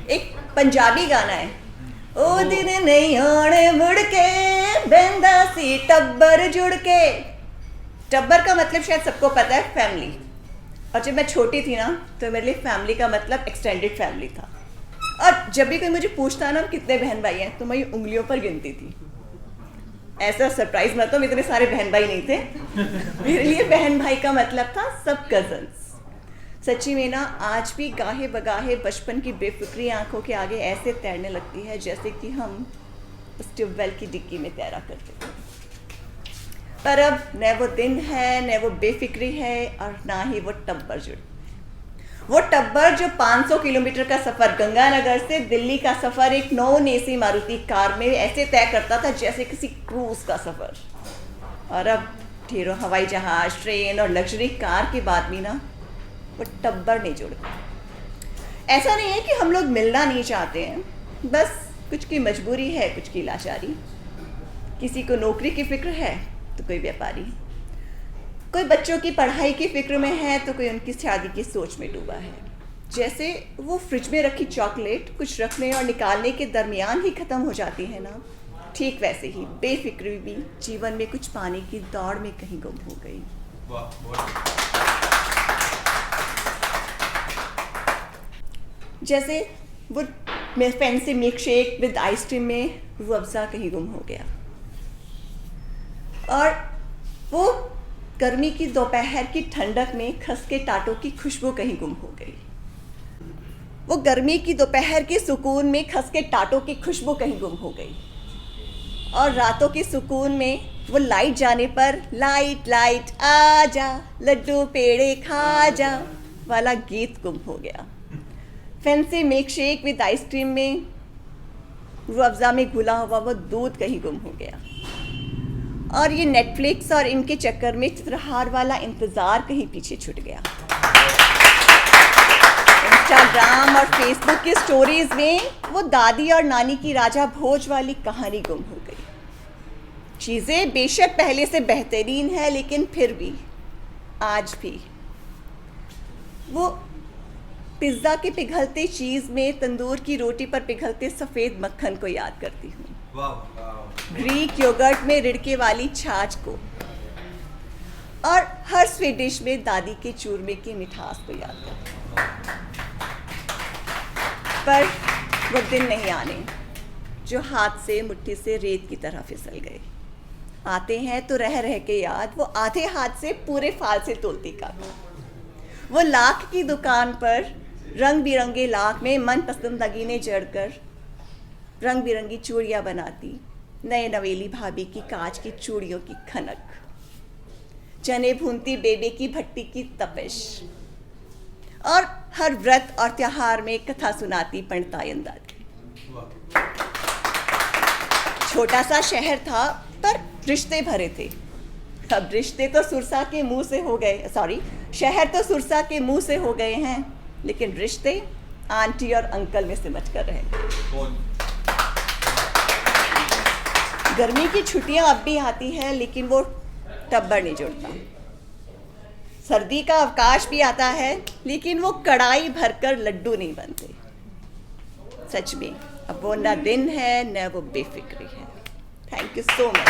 एक पंजाबी गाना है, ओ दिन नहीं आने मुड़ के बेंदा सी टब्बर जुड़ के। टब्बर का मतलब शायद सबको पता है, फैमिली। और जब मैं छोटी थी ना, तो मेरे लिए फैमिली का मतलब एक्सटेंडेड फैमिली था। और जब भी कोई मुझे पूछता ना कितने बहन भाई हैं, तो मैं ये उंगलियों पर गिनती थी। ऐसा सरप्राइज मत हो, इतने सारे बहन भाई नहीं थे। मेरे लिए बहन भाई का मतलब था सब कजन्स। सच्ची में ना, आज भी गाहे बगाहे बचपन की बेफिक्री आंखों के आगे ऐसे तैरने लगती है जैसे कि हम उस ट्यूबवेल की डिग्गी में तैरा करते थे। पर अब न वो दिन है, न वो बेफिक्री है, और ना ही वो टब्बर जुड़। वो टब्बर जो 500 किलोमीटर का सफ़र गंगानगर से दिल्ली का सफ़र एक नॉन एसी मारुति कार में ऐसे तय करता था जैसे किसी क्रूज़ का सफ़र। और अब ढेरों हवाई जहाज़, ट्रेन और लग्जरी कार के बाद भी ना, वो टब्बर नहीं जुड़ता। ऐसा नहीं है कि हम लोग मिलना नहीं चाहते हैं, बस कुछ की मजबूरी है, कुछ की लाचारी। किसी को नौकरी की फिक्र है तो कोई व्यापारी, कोई बच्चों की पढ़ाई की फिक्र में है तो कोई उनकी शादी की सोच में डूबा है। जैसे वो फ्रिज में रखी चॉकलेट कुछ रखने और निकालने के दरमियान ही ख़त्म हो जाती है ना, ठीक वैसे ही बेफिक्री भी जीवन में कुछ पाने की दौड़ में कहीं गुम हो गई। जैसे वो fancy milk shake with ice cream में रूह अफ़ज़ा कहीं गुम हो गया, और वो गर्मी की दोपहर की ठंडक में खसके टाटों की खुशबू कहीं गुम हो गई। वो गर्मी की दोपहर के सुकून में खसके टाटों की खुशबू कहीं गुम हो गई, और रातों के सुकून में वो लाइट जाने पर लाइट लाइट आ जा लड्डू पेड़े खा जा वाला गीत गुम हो गया। Fancy milk shake with ice cream में रूह अफ़ज़ा में घुला हुआ वो दूध कहीं गुम हो गया, और ये नेटफ्लिक्स और इनके चक्कर में चित्रहार वाला इंतज़ार कहीं पीछे छूट गया। इंस्टाग्राम और फेसबुक की स्टोरीज में वो दादी और नानी की राजा भोज वाली कहानी गुम हो गई। चीज़ें बेशक पहले से बेहतरीन है, लेकिन फिर भी आज भी वो पिज़्ज़ा के पिघलते चीज़ में तंदूर की रोटी पर पिघलते सफ़ेद मक्खन को याद करती हूँ, ग्रीक योगर्ट में रिड़के वाली छाछ को, और हर स्वीट डिश में दादी के चूरमे की मिठास को याद करती हूँ। पर वो दिन नहीं आने जो हाथ से मुट्ठी से रेत की तरह फिसल गए। आते हैं तो रह रह के याद, वो आधे हाथ से पूरे फाल से तोलती का। वो लाख की दुकान पर रंग बिरंगे लाख में मनपसंद नगीने जड़कर रंग बिरंगी चूड़ियाँ बनाती, नए नवेली भाभी की कांच की चूड़ियों की खनक, चने भूनती बेबे की भट्टी की तपिश, और हर व्रत और त्योहार में कथा सुनाती पंडितायन दादी। छोटा सा शहर था पर रिश्ते भरे थे। अब रिश्ते तो सुरसा के मुंह से हो गए, शहर तो सुरसा के मुंह से हो गए हैं, लेकिन रिश्ते आंटी और अंकल में सिमट कर रहे। गर्मी की छुट्टियां अब भी आती हैं, लेकिन वो टब्बर नहीं जुड़ता। सर्दी का अवकाश भी आता है, लेकिन वो कढ़ाई भरकर लड्डू नहीं बनते। सच में अब वो न दिन है न वो बेफिक्री है। Thank you so much.